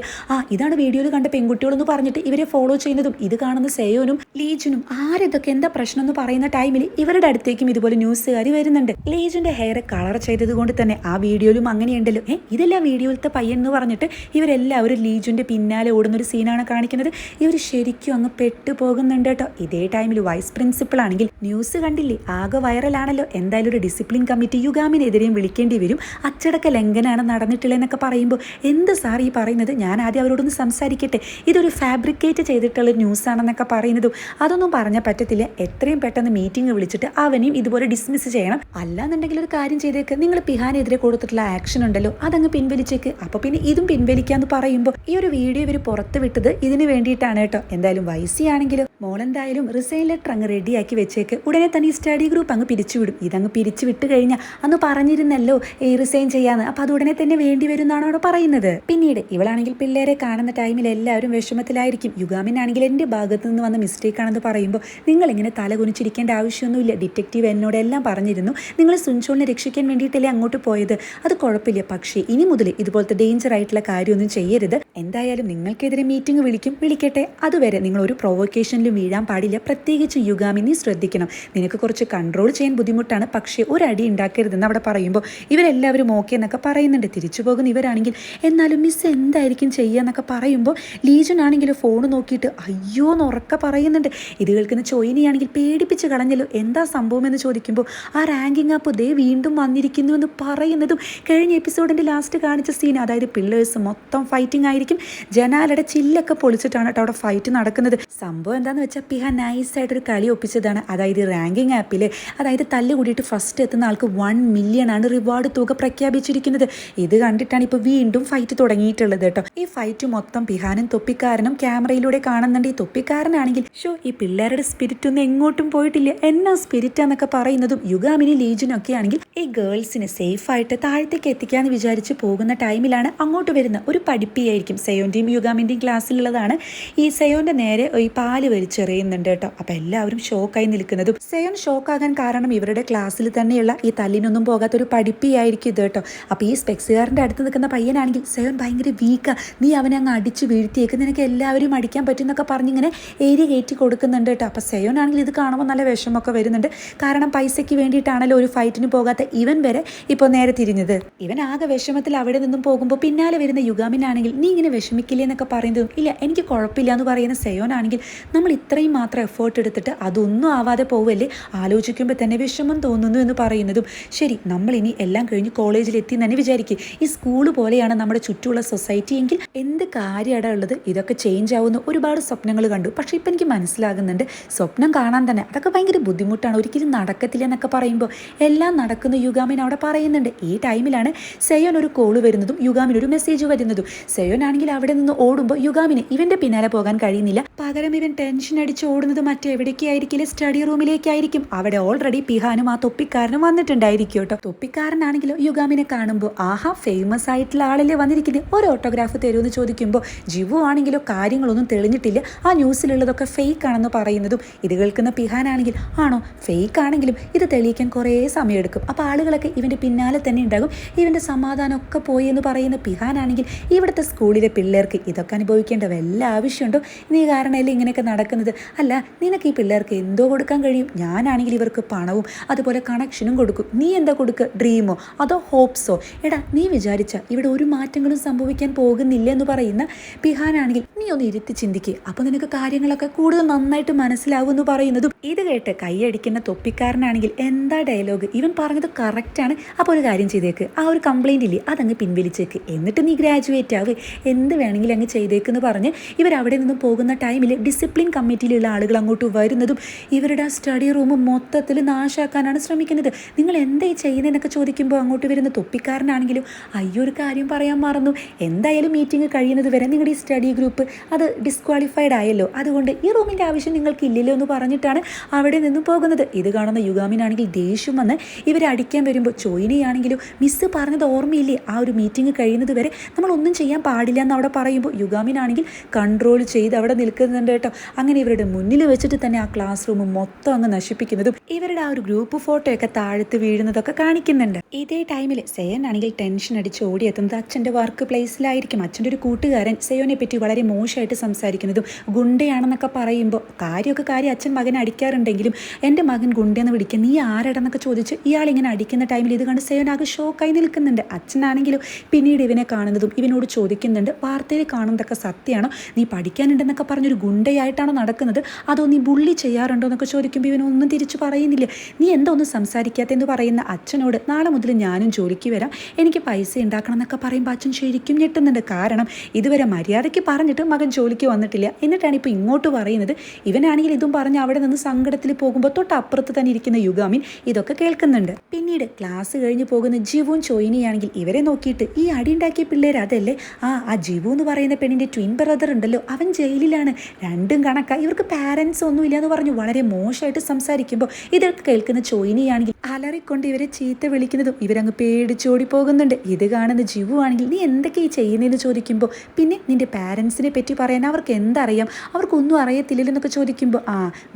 ഇതാണ് വീഡിയോയിൽ കണ്ട പെൺകുട്ടികളെന്ന് പറഞ്ഞിട്ട് ഇവരെ ഫോളോ ചെയ്യുന്നതും ഇത് കാണുന്ന സേയോനും ലീജനും ആരിതൊക്കെ എന്താ പ്രശ്നം എന്ന് പറയുന്ന ടൈമിൽ ഇവരുടെ അടുത്തേക്കും ഇതുപോലെ ന്യൂസുകാർ വരുന്നുണ്ട്. ലീജന്റെ ഹെയർ കളർ ചെയ്തത് കൊണ്ട് തന്നെ ആ വീഡിയോയിലും അങ്ങനെയുണ്ടല്ലോ, ഇതല്ല വീഡിയോയിലത്തെ പയ്യൻ എന്ന് പറഞ്ഞിട്ട് ഇവരെല്ലാവരും ലീജന്റെ പിന്നാലെ ഓടുന്നൊരു സീനാണ് കാണിക്കുന്നത്. ഇവർ ശരിക്കും അങ്ങ് പെട്ടു പോകുന്നുണ്ട് കേട്ടോ. ഇതേ ടൈമിൽ വൈസ് പ്രിൻസിപ്പൾ ആണെങ്കിൽ ന്യൂസ് കണ്ടില്ലേ, ആകെ വൈറലാണല്ലോ, എന്തായാലും ഒരു ഡിസിപ്ലിൻ കമ്മിറ്റി യുഗാമിനെതിരെയും വിളിക്കേണ്ടി വരും, അച്ചടക്ക ലംഘനമാണ് നടന്നിട്ടുള്ളതെന്നൊക്കെ പറയുമ്പോൾ എന്ത് സാർ ഈ പറയുന്നത്, ഞാൻ ആദ്യം അവരോടൊന്ന് സംസാരിക്കട്ടെ, ഇതൊരു ഫാബ്രിക് ഫാബ്രിക്കേറ്റ് ചെയ്തിട്ടുള്ള ന്യൂസ് ആണെന്നൊക്കെ പറയുന്നതും അതൊന്നും പറഞ്ഞാൽ പറ്റത്തില്ല. എത്രയും പെട്ടെന്ന് മീറ്റിംഗ് വിളിച്ചിട്ട് അവനെയും ഇതുപോലെ ഡിസ്മിസ് ചെയ്യണം. അല്ലാന്നുണ്ടെങ്കിൽ ഒരു കാര്യം ചെയ്തേക്ക്, നിങ്ങൾ പിഹാനെതിരെ കൊടുത്തിട്ടുള്ള ആക്ഷൻ ഉണ്ടല്ലോ അതങ്ങ് പിൻവലിച്ചേക്ക്. അപ്പൊ പിന്നെ ഇതും പിൻവലിക്കാന്ന് പറയുമ്പോൾ ഈ ഒരു വീഡിയോ ഇവർ പുറത്ത് വിട്ടത് ഇതിന് വേണ്ടിയിട്ടാണ് കേട്ടോ. എന്തായാലും വൈസി ആണെങ്കിലും മോളെന്തായാലും റിസൈൻ ലെറ്റർ അങ്ങ് റെഡിയാക്കി വെച്ചേക്ക്. ഉടനെ തന്നെ ഈ സ്റ്റഡി ഗ്രൂപ്പ് അങ്ങ് പിരിച്ചുവിടും. ഇതങ്ങ് പിരിച്ചു വിട്ട് കഴിഞ്ഞാൽ അന്ന് പറഞ്ഞിരുന്നല്ലോ ഈ റിസൈൻ ചെയ്യാന്ന്, അപ്പൊ അത് ഉടനെ തന്നെ വേണ്ടി വരും എന്നാണ് അവിടെ പറയുന്നത്. പിന്നീട് ഇവളാണെങ്കിൽ പിള്ളേരെ കാണുന്ന ടൈമിൽ എല്ലാവരും വിഷമത്തിലായിരിക്കും. യുഗാമിനാണെങ്കിൽ എൻ്റെ ഭാഗത്ത് നിന്ന് വന്ന മിസ്റ്റേക്ക് ആണെന്ന് പറയുമ്പോൾ നിങ്ങളിങ്ങനെ തല കുനിച്ചിരിക്കേണ്ട ആവശ്യമൊന്നുമില്ല. ഡിറ്റക്റ്റീവ് എന്നോട് എല്ലാം പറഞ്ഞിരുന്നു. നിങ്ങൾ സുൻചോളിനെ രക്ഷിക്കാൻ വേണ്ടിയിട്ടല്ലേ അങ്ങോട്ട് പോയത്, അത് കുഴപ്പമില്ല. പക്ഷേ ഇനി മുതൽ ഇതുപോലത്തെ ഡേഞ്ചർ ആയിട്ടുള്ള കാര്യമൊന്നും ചെയ്യരുത്. എന്തായാലും നിങ്ങൾക്കെതിരെ മീറ്റിംഗ് വിളിക്കട്ടെ. അതുവരെ നിങ്ങൾ ഒരു പ്രൊവോക്കേഷനിലും വീഴാൻ പാടില്ല. പ്രത്യേകിച്ച് യുഗാമി നീ ശ്രദ്ധിക്കണം. നിനക്ക് കുറച്ച് കൺട്രോൾ ചെയ്യാൻ ബുദ്ധിമുട്ടാണ്, പക്ഷേ ഒരടി ഉണ്ടാക്കരുതെന്ന് അവിടെ പറയുമ്പോൾ ഇവരെല്ലാവരും ഓക്കെ എന്നൊക്കെ പറയുന്നുണ്ട്. തിരിച്ചു പോകുന്ന ഇവരാണെങ്കിൽ എന്നാലും മിസ് എന്തായിരിക്കും ചെയ്യുക എന്നൊക്കെ പറയുമ്പോൾ ലീജൻ ആണെങ്കിൽ ഫോൺ നോക്കിയിട്ട് അയ്യോ എന്ന് ഉറക്കെ പറയുന്നുണ്ട്. ഇത് കേൾക്കുന്ന ചോയിനിയാണെങ്കിൽ പേടിപ്പിച്ച് കളഞ്ഞല്ലോ. എന്താ സംഭവം എന്ന് ചോദിക്കുമ്പോൾ ആ റാങ്കിങ് ആപ്പ് ദേ വീണ്ടും വന്നിരിക്കുന്നു എന്ന് പറയുന്നതും കഴിഞ്ഞ എപ്പിസോഡിൻ്റെ ലാസ്റ്റ് കാണിച്ച സീൻ, അതായത് പിള്ളേഴ്സ് മൊത്തം ഫൈറ്റിംഗ് ആയിരിക്കും. ജനാലയുടെ ചില്ലൊക്കെ പൊളിച്ചിട്ടാണ് കേട്ടോ അവിടെ ഫൈറ്റ് നടക്കുന്നത്. സംഭവം എന്താണെന്ന് വെച്ചാൽ പിഹ നൈസായിട്ടൊരു കളി ഒപ്പിച്ചതാണ്. അതായത് റാങ്കിങ് ആപ്പിൽ അതായത് തല്ല് കൂടിയിട്ട് ഫസ്റ്റ് എത്തുന്ന ആൾക്ക് 1 മില്യൺ ആണ് റിവാർഡ് തുക പ്രഖ്യാപിച്ചിരിക്കുന്നത്. ഇത് കണ്ടിട്ടാണ് ഇപ്പോൾ വീണ്ടും ഫൈറ്റ് തുടങ്ങിയിട്ടുള്ളത് കേട്ടോ. ഈ ഫൈറ്റ് മൊത്തം പിഹാനും തൊപ്പിക്കാരനും ക്യാമറയിലൂടെ കാണുന്നുണ്ട്. ഈ തൊപ്പിക്കാരനാണെങ്കിൽ ഈ പിള്ളേരുടെ സ്പിരിറ്റ് ഒന്നും എങ്ങോട്ടും പോയിട്ടില്ല, എന്നാ സ്പിരിറ്റാന്നൊക്കെ പറയുന്നതും യുഗാമിനി ലീജനും ഒക്കെ ആണെങ്കിൽ ഈ ഗേൾസിനെ സേഫായിട്ട് താഴത്തേക്ക് എത്തിക്കാന്ന് വിചാരിച്ച് പോകുന്ന ടൈമിലാണ് അങ്ങോട്ട് വരുന്ന ഒരു പഠിപ്പിയായിരിക്കും. സെയോന്റെയും യുഗാമിൻ്റെയും ക്ലാസ്സിലുള്ളതാണ്. ഈ സെയോന്റെ നേരെ ഈ പാല് വലിച്ചെറിയുന്നുണ്ട് കേട്ടോ. അപ്പൊ എല്ലാവരും ഷോക്കായി നിൽക്കുന്നതും സെയോൻ ഷോക്കാകാൻ കാരണം ഇവരുടെ ക്ലാസ്സിൽ തന്നെയുള്ള ഈ തല്ലിനൊന്നും പോകാത്തൊരു പഠിപ്പിയായിരിക്കും ഇത് കേട്ടോ. അപ്പൊ ഈ സ്പെക്സുകാരൻ്റെ അടുത്ത് നിൽക്കുന്ന പയ്യനാണെങ്കിൽ സെയോൻ ഭയങ്കര വീക്കാ, നീ അവനെ അങ്ങ് അടിച്ച് വീഴ്ത്തിയേക്ക്, നിനക്ക് എല്ലാവരും അടിക്കാൻ പറ്റും എന്നൊക്കെ പറഞ്ഞിങ്ങനെ ഏരി കയറ്റി കൊടുക്കുന്നുണ്ട് കേട്ടോ. അപ്പൊ സെയോൻ ആണെങ്കിൽ ഇത് കാണുമ്പോൾ നല്ല വിഷമമൊക്കെ വരുന്നുണ്ട്. കാരണം പൈസയ്ക്ക് വേണ്ടിയിട്ടാണല്ലോ ഒരു ഫൈറ്റിന് പോകാത്ത ഇവൻ വരെ ഇപ്പോൾ നേരെ തിരിഞ്ഞത്. ഇവൻ ആകെ വിഷമത്തിൽ അവിടെ നിന്നും പോകുമ്പോൾ പിന്നാലെ വരുന്ന യുഗാമിനാണെങ്കിൽ നീ ഇങ്ങനെ വിഷമിക്കില്ലേ എന്നൊക്കെ പറയുന്നതും ഇല്ല എനിക്ക് കുഴപ്പമില്ല എന്ന് പറയുന്ന സെയോൻ ആണെങ്കിൽ നമ്മൾ ഇത്രയും മാത്രം എഫേർട്ട് എടുത്തിട്ട് അതൊന്നും ആവാതെ പോവല്ലേ, ആലോചിക്കുമ്പോൾ തന്നെ വിഷമം തോന്നുന്നു എന്ന് പറയുന്നതും ശരി നമ്മൾ ഇനി എല്ലാം കഴിഞ്ഞ് കോളേജിലെത്തി തന്നെ വിചാരിക്കും. ഈ സ്കൂള് പോലെയാണ് നമ്മുടെ ചുറ്റുമുള്ള സൊസൈറ്റി എങ്കിൽ എന്ത് കാര്യമാണ് ഉള്ളത്. ഇതൊക്കെ ചേഞ്ച് ആവുന്ന ഒരുപാട് സ്വപ്നങ്ങൾ കണ്ടു. പക്ഷെ ഇപ്പം എനിക്ക് മനസ്സിലാകുന്നുണ്ട് സ്വപ്നം കാണാൻ തന്നെ അതൊക്കെ ഭയങ്കര ബുദ്ധിമുട്ടാണ്, ഒരിക്കലും നടക്കത്തില്ല എന്നൊക്കെ പറയുമ്പോൾ എല്ലാം നടക്കുന്ന യുഗാമിൻ അവിടെ പറയുന്നുണ്ട്. ഈ ടൈമിലാണ് സെയോൻ ഒരു കോള് വരുന്നതും യുഗാമിന് ഒരു മെസ്സേജ് വരുന്നതും. സെയോൻ ആണെങ്കിൽ അവിടെ നിന്ന് ഓടുമ്പോൾ യുഗാമിന് ഇവന്റെ പിന്നാലെ പോകാൻ കഴിയുന്നില്ല. പകരം ഇവൻ ടെൻഷൻ അടിച്ച് ഓടുന്നത് മറ്റെവിടേക്കായിരിക്കില്ല, സ്റ്റഡി റൂമിലേക്കായിരിക്കും. അവിടെ ഓൾറെഡി പിഹാനും ആ തൊപ്പിക്കാരനും വന്നിട്ടുണ്ടായിരിക്കും കേട്ടോ. തൊപ്പിക്കാരനാണെങ്കിലോ യുഗാമിനെ കാണുമ്പോൾ ആഹാ ഫേമസ് ആയിട്ടുള്ള ആളല്ലേ വന്നിരിക്കുന്നത്, ഒരു ഓട്ടോഗ്രാഫ് തരുമെന്ന് ചോദിക്കുമ്പോൾ ജിവു ആണെങ്കിലോ കാര്യങ്ങളൊന്നും തെളിഞ്ഞിട്ടില്ല, ആ ന്യൂസിലുള്ളതൊക്കെ ഫേക്ക് ആണെന്ന് പറയുന്നതും ഇത് കേൾക്കുന്ന പിഹാനാണെങ്കിൽ ആണോ ഫേക്ക് ആണെങ്കിലും ഇത് തെളിയിക്കാൻ കുറേ സമയമെടുക്കും, അപ്പോൾ ആളുകളൊക്കെ ഇവൻ്റെ പിന്നാലെ തന്നെ ഉണ്ടാകും, ഇവൻ്റെ സമാധാനമൊക്കെ പോയി എന്ന് പറയുന്ന പിഹാനാണെങ്കിൽ ഇവിടുത്തെ സ്കൂളിലെ പിള്ളേർക്ക് ഇതൊക്കെ അനുഭവിക്കേണ്ട വല്ല ആവശ്യമുണ്ടോ, നീ കാരണമല്ലേ ഇങ്ങനെയൊക്കെ നടക്കുന്നത്, അല്ല നിനക്ക് ഈ പിള്ളേർക്ക് എന്തോ കൊടുക്കാൻ കഴിയും, ഞാനാണെങ്കിൽ ഇവർക്ക് പണവും അതുപോലെ കണക്ഷനും കൊടുക്കും, നീ എന്താ കൊടുക്കുക, ഡ്രീമോ അതോ ഹോപ്സോ, എടാ നീ വിചാരിച്ച ഇവിടെ ഒരു മാറ്റങ്ങളും സംഭവിക്കാൻ പോകുന്നില്ല എന്ന് പറയുന്ന പിഹാനാണെങ്കിൽ നീ ഒന്ന് ഇരുത്തി ചിന്തിക്കുക, അപ്പോൾ നിനക്ക് കാര്യങ്ങളൊക്കെ കൂടുതൽ നന്നായിട്ട് മനസ്സിലാവും എന്ന് പറയുന്നതും ഇത് കേട്ട് കൈയടിക്കുന്ന തൊപ്പിക്കാരനാണെങ്കിൽ എന്താ ഡയലോഗ്, ഇവൻ പറഞ്ഞത് കറക്റ്റാണ്, അപ്പോൾ ഒരു കാര്യം ചെയ്തേക്ക്, ആ ഒരു കംപ്ലൈൻറ്റ് ഇല്ലേ അതങ്ങ് പിൻവലിച്ചേക്ക്, എന്നിട്ട് നീ ഗ്രാജുവേറ്റ് ആവ്, എന്ത് വേണമെങ്കിലും അങ്ങ് ചെയ്തേക്കെന്ന് പറഞ്ഞ് ഇവരവിടെ നിന്നും പോകുന്ന ടൈമിൽ ഡിസിപ്ലിൻ കമ്മിറ്റിയിലുള്ള ആളുകൾ അങ്ങോട്ട് വരുന്നതും ഇവരുടെ ആ സ്റ്റഡി റൂം മൊത്തത്തിൽ നാശാക്കാനാണ് ശ്രമിക്കുന്നത്. നിങ്ങൾ എന്തായി ചെയ്യുന്നതെന്നൊക്കെ ചോദിക്കുമ്പോൾ അങ്ങോട്ട് വരുന്ന തൊപ്പിക്കാരനാണെങ്കിലും അയ്യോ ഒരു കാര്യം പറയാൻ മറന്നു, എന്തായാലും മീറ്റിംഗ് കഴിയുന്നത് വരെ നിങ്ങളുടെ ഈ സ്റ്റഡി ഗ്രൂപ്പ് അത് ഡിസ്ക്വാളിഫൈഡ് ആയല്ലോ, അതുകൊണ്ട് ഈ റൂമിൻ്റെ ആവശ്യം നിങ്ങൾക്ക് ഇല്ലല്ലോ എന്ന് പറഞ്ഞിട്ടാണ് അവിടെ നിന്നും പോകുന്നത്. ഇത് കാണുന്ന യുഗാമിനാണെങ്കിൽ ദേഷ്യം വന്ന് ഇവരെ അടിക്കാൻ വരുമ്പോൾ ചോയിനിയാണെങ്കിലും മിസ്സ് പറഞ്ഞത് ഓർമ്മയില്ലേ, ആ ഒരു മീറ്റിംഗ് കഴിയുന്നത് വരെ നമ്മളൊന്നും ചെയ്യാൻ പാടില്ല എന്ന് അവിടെ പറയുമ്പോൾ യുഗാമിനാണെങ്കിൽ കൺട്രോൾ ചെയ്ത് അവിടെ നിൽക്കുന്നുണ്ട് കേട്ടോ. അങ്ങനെ ഇവരുടെ മുന്നിൽ വെച്ചിട്ട് തന്നെ ആ ക്ലാസ് റൂം മൊത്തം അങ്ങ് നശിപ്പിക്കുന്നതും ഇവരുടെ ആ ഒരു ഗ്രൂപ്പ് ഫോട്ടോയൊക്കെ താഴത്ത് വീഴുന്നതൊക്കെ കാണിക്കുന്നുണ്ട്. ഇതേ ടൈമിൽ സെയൻ ആണെങ്കിൽ ടെൻഷൻ അടിച്ച് ഓടിയെത്തുന്നത് അച്ഛൻ്റെ വർക്ക് പ്ലേസിലായിരിക്കും. അച്ഛൻ്റെ ഒരു കൂട്ടുകാരൻ സെയോനെ പറ്റി വളരെ മോശമായിട്ട് സംസാരിക്കുന്നതും ഗുണ്ടയാണെന്നൊക്കെ പറയുമ്പോൾ കാര്യമൊക്കെ കാര്യം അച്ഛൻ മകനെ അടിക്കാറുണ്ടെങ്കിലും എൻ്റെ മകൻ ഗുണ്ടെന്ന് വിളിക്കുക, നീ ആരടെന്നൊക്കെ ചോദിച്ച് ഇയാളിങ്ങനെ അടിക്കുന്ന ടൈമിൽ ഇത് കണ്ട് സെയോൻ ആകെ ഷോക്കായി നിൽക്കുന്നുണ്ട്. അച്ഛനാണെങ്കിലും പിന്നീട് ഇവനെ കാണുന്നതും ഇവനോട് ചോദിക്കുന്നുണ്ട് വാർത്തയിൽ കാണുന്നതൊക്കെ സത്യമാണോ, നീ പഠിക്കാനുണ്ടെന്നൊക്കെ പറഞ്ഞൊരു ഗുണ്ടയായിട്ടാണോ നടക്കുന്നത്, അതോ നീ ബുള്ളി ചെയ്യാറുണ്ടോ എന്നൊക്കെ ചോദിക്കുമ്പോൾ ഇവനൊന്നും തിരിച്ചു പറയുന്നില്ല. നീ എന്താ ഒന്നും സംസാരിക്കാത്തെന്ന് പറയുന്ന അച്ഛനോട് നാളെ മുതൽ ഞാനും ജോലിക്ക് വരാം, എനിക്ക് പൈസ ഉണ്ടാക്കണം എന്നൊക്കെ പറയുമ്പോൾ അച്ഛൻ ശരിക്കും ഞെട്ടുന്നുണ്ട്. കാരണം ഇതുവരെ മര്യാദയ്ക്ക് പറഞ്ഞിട്ട് മകൻ ജോലിക്ക് വന്നിട്ടില്ല, എന്നിട്ടാണ് ഇപ്പോൾ ഇങ്ങോട്ട് പറയുന്നത്. ഇവനാണെങ്കിൽ ഇതും പറഞ്ഞ് അവിടെ നിന്ന് സങ്കടത്തിൽ പോകുമ്പോൾ തൊട്ടപ്പുറത്ത് തന്നെ ഇരിക്കുന്ന യുഗാമിൻ ഇതൊക്കെ കേൾക്കുന്നുണ്ട്. പിന്നീട് ക്ലാസ് കഴിഞ്ഞ് പോകുന്ന ജിവുവും ചോയിനിയാണെങ്കിൽ ഇവരെ നോക്കിയിട്ട് ഈ അടി ഉണ്ടാക്കിയ പിള്ളേർ അതല്ലേ, ആ ജിവു എന്ന് പറയുന്ന പെണ്ണിൻ്റെ ട്വിൻ ബ്രദർ ഉണ്ടല്ലോ, അവൻ ജയിലിലാണ്, രണ്ടും കണക്കാ, ഇവർക്ക് പാരൻസ് ഒന്നും ഇല്ല എന്ന് പറഞ്ഞു വളരെ മോശമായിട്ട് സംസാരിക്കുമ്പോൾ ഇതൊക്കെ കേൾക്കുന്ന ചോയിനിയാണെങ്കിൽ അലറിക്കൊണ്ട് ഇവരെ ചീത്ത വിളിക്കുന്നതും ഇവരങ്ങ് പേടിച്ചോടി പോകുന്നുണ്ട്. ഇത് കാണുന്ന ജിവു ആണെങ്കിൽ നീ എന്തൊക്കെ ഈ ചെയ്യുന്നതെന്ന് ചോദിക്കുമ്പോൾ പിന്നെ നിന്റെ പാരൻസിനെ പറ്റി പറയാൻ അവർക്ക് എന്തറിയാം, അവർക്കൊന്നും അറിയത്തില്ലെന്നൊക്കെ ചോദിക്കുമ്പോൾ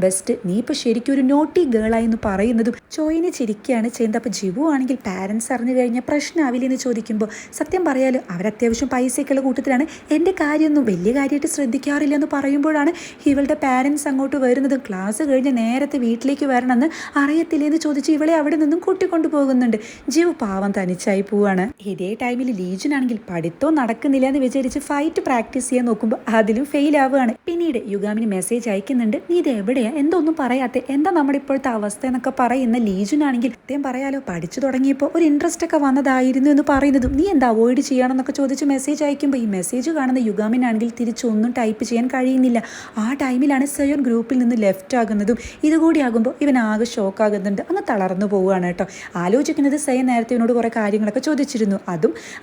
ബെസ്റ്റ്, നീ ഇപ്പോൾ ശരിക്കും ഒരു നോട്ടി ഗേളായെന്ന് പറയുന്നതും ചോയിനി ചിരിക്കുകയാണ് ചെയ്യുന്നത്. അപ്പോൾ ജിവു ആണെങ്കിൽ പാരൻസ് അറിഞ്ഞു കഴിഞ്ഞാൽ പ്രശ്നമാവില്ലെന്ന് ചോദിക്കുമ്പോൾ സത്യം പറയാലോ അവരത്യാവശ്യം പൈസയൊക്കെയുള്ള കൂട്ടത്തിലാണ്, എൻ്റെ കാര്യമൊന്നും വലിയ കാര്യമായിട്ട് ശ്രദ്ധിക്കാറില്ല എന്ന് പറയുമ്പോഴാണ് ഇവളുടെ പാരൻസ് അങ്ങോട്ട് വരുന്നതും. ക്ലാസ് കഴിഞ്ഞ് നേരത്തെ വീട്ടിലേക്ക് വരണമെന്ന് അറിയത്തില്ലെന്ന് ചോദിച്ച് ഇവളെ അവിടെ നിന്നും കൂട്ടിക്കൊണ്ടു പോകുന്നുണ്ട്. ജിവു പാവം തനിച്ചായി പോവാണ്. ഇതേ ടൈമിൽ ലീജനാണെങ്കിൽ പഠിത്തവും നടക്കുന്നില്ല എന്ന് വിചാരിച്ച് ഫൈറ്റ് പ്രാക്ടീസ് ചെയ്യാൻ നോക്കുമ്പോൾ അതിലും ഫെയിൽ ആവുകയാണ്. പിന്നീട് യുഗാമിന് മെസ്സേജ് അയക്കുന്നുണ്ട്, നീ ഇത് എവിടെയാ, എന്തൊന്നും പറയാത്തെ, എന്താ നമ്മുടെ ഇപ്പോഴത്തെ അവസ്ഥ എന്നൊക്കെ പറയുന്ന ലീജനാണെങ്കിൽ സത്യം പറയാലോ പഠിച്ചു തുടങ്ങിയപ്പോൾ ഒരു ഇൻട്രസ്റ്റ് ഒക്കെ വന്നതായിരുന്നു എന്ന് പറയുന്നതും നീ എന്താ അവോയ്ഡ് ചെയ്യണമെന്നൊക്കെ ചോദിച്ച് മെസ്സേജ് അയക്കുമ്പോൾ ഈ മെസ്സേജ് കാണുന്ന യുഗാമിനാണെങ്കിൽ തിരിച്ചൊന്നും ടൈപ്പ് ചെയ്യാൻ കഴിയുന്നില്ല. ആ ടൈമിലാണ് സയോൻ ഗ്രൂപ്പിൽ നിന്ന് ലെഫ്റ്റ് ആകുന്നതും. ഇതുകൂടി ആകുമ്പോൾ ഇവൻ ആകെ ഷോക്ക് ആകുന്നുണ്ട്, അങ്ങ് തളർന്നു പോവുകയാണ് കേട്ടോ. ആലോചിക്കുന്നത് സയൻ നേരത്തെ ഇവനോട് കുറേ കാര്യങ്ങളൊക്കെ ചോദിച്ചിരുന്നു,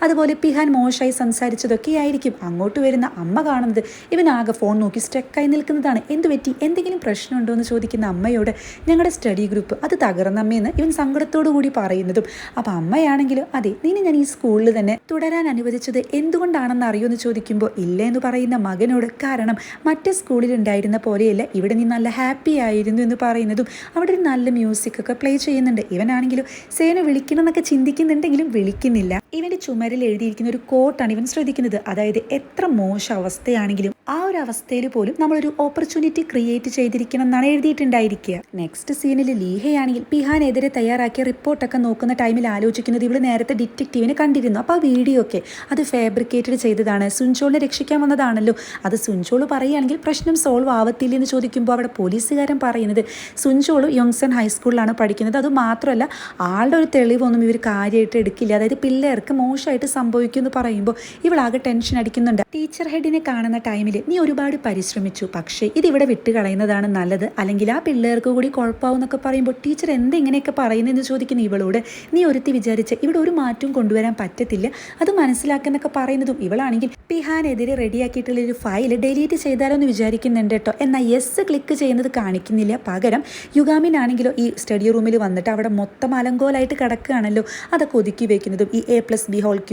അതുപോലെ പിഹാൻ മോശമായി സംസാരിച്ചതൊക്കെ ആയിരിക്കും. അങ്ങോട്ട് വരുന്ന അമ്മ കാണുന്നത് ഇവൻ ആകെ ഫോൺ നോക്കി സ്റ്റക്കായി നിൽക്കുന്നതാണ്. എന്ത് പറ്റി, എന്തെങ്കിലും പ്രശ്നമുണ്ടോ എന്ന് ചോദിക്കുന്ന അമ്മയോട് ഞങ്ങളുടെ സ്റ്റഡി ഗ്രൂപ്പ് അത് തകർന്നമ്മയെന്ന് ഇവൻ സങ്കടത്തോടു കൂടി പറയുന്നതും അപ്പോൾ അമ്മയാണെങ്കിലും അതെ നിന്നെ ഞാൻ ഈ സ്കൂളിൽ തന്നെ തുടരാൻ അനുവദിച്ചത് എന്തുകൊണ്ടാണെന്ന് അറിയുമെന്ന് ചോദിക്കുമ്പോൾ ഇല്ല എന്ന് പറയുന്ന മകനോട് കാരണം മറ്റേ സ്കൂളിൽ ഉണ്ടായിരുന്ന പോലെയല്ല, ഇവിടെ നീ നല്ല ഹാപ്പി ആയിരുന്നു എന്ന് പറയുന്നതും അവിടെ ഒരു നല്ല മ്യൂസിക് ഒക്കെ പ്ലേ ചെയ്യുന്നുണ്ട്. ഇവനാണെങ്കിലും സേന വിളിക്കണം എന്നൊക്കെ ചിന്തിക്കുന്നുണ്ടെങ്കിലും വിളിക്കുന്നില്ല. ഇവൻ്റെ ചുമരിൽ എഴുതിയിരിക്കുന്ന ഒരു കോട്ടാണ് ഇവൻ ശ്രദ്ധിക്കുന്നത്, അതായത് എത്ര മോശം അവസ്ഥയാണെങ്കിലും ആ ഒരു അവസ്ഥയിൽ പോലും നമ്മളൊരു ഓപ്പർച്യൂണിറ്റി ക്രിയേറ്റ് ചെയ്തിരിക്കണം എന്നാണ് എഴുതിയിട്ടുണ്ടായിരിക്കുക. നെക്സ്റ്റ് സീനിൽ ലീഹയാണെങ്കിൽ പിഹാനെതിരെ തയ്യാറാക്കിയ റിപ്പോർട്ടൊക്കെ നോക്കുന്ന ടൈമിൽ ആലോചിക്കുന്നത് ഇവൾ നേരത്തെ ഡിറ്റക്റ്റീവിനെ കണ്ടിരുന്നു, അപ്പോൾ ആ വീഡിയോ ഒക്കെ അത് ഫാബ്രിക്കേറ്റഡ് ചെയ്തതാണ്, സുൻചോളിനെ രക്ഷിക്കാൻ വന്നതാണല്ലോ. അത് സുൻചോള് പറയുകയാണെങ്കിൽ പ്രശ്നം സോൾവ് ആവത്തില്ല എന്ന് ചോദിക്കുമ്പോൾ അവിടെ പോലീസുകാരൻ പറയുന്നത് സുൻചോള് യോങ്സൺ ഹൈസ്കൂളിലാണ് പഠിക്കുന്നത്, അത് മാത്രമല്ല ആളുടെ ഒരു തെളിവൊന്നും ഇവർ കാര്യമായിട്ട് എടുക്കില്ല, അതായത് പിള്ളേർക്ക് മോശമായിട്ട് സംഭവിക്കും എന്ന് പറയുമ്പോൾ ഇവളാകെ ടെൻഷൻ അടിക്കുന്നുണ്ട്. ടീച്ചർ ഹെഡിനെ കാണുന്ന ടൈമിൽ നീ ഒരുപാട് പരിശ്രമിച്ചു, പക്ഷേ ഇതിവിടെ വിട്ട് കളയുന്നതാണ് നല്ലത്, അല്ലെങ്കിൽ ആ പിള്ളേർക്ക് കൂടി കുഴപ്പമാവും എന്നൊക്കെ പറയുമ്പോൾ ടീച്ചർ എന്തെങ്ങനെയൊക്കെ പറയുന്നതെന്ന് ചോദിക്കുന്ന ഇവളോട് നീ ഒരുത്തി വിചാരിച്ച് ഇവിടെ ഒരു മാറ്റവും കൊണ്ടുവരാൻ പറ്റത്തില്ല, അത് മനസ്സിലാക്കുന്നൊക്കെ പറയുന്നതും ഇവളാണെങ്കിൽ പിഹാനെതിരെ റെഡിയാക്കിയിട്ടുള്ള ഒരു ഫയൽ ഡിലീറ്റ് ചെയ്താലോ എന്ന് വിചാരിക്കുന്നുണ്ട് കേട്ടോ. എന്നാൽ യെസ് ക്ലിക്ക് ചെയ്യുന്നത് കാണിക്കുന്നില്ല, പകരം യുഗാമിനാണെങ്കിലോ ഈ സ്റ്റഡി റൂമിൽ വന്നിട്ട് അവിടെ മൊത്തം അലങ്കോലായിട്ട് കിടക്കുകയാണല്ലോ, അതൊക്കെ ഒതുക്കി വെക്കുന്നതും ഈ a+b²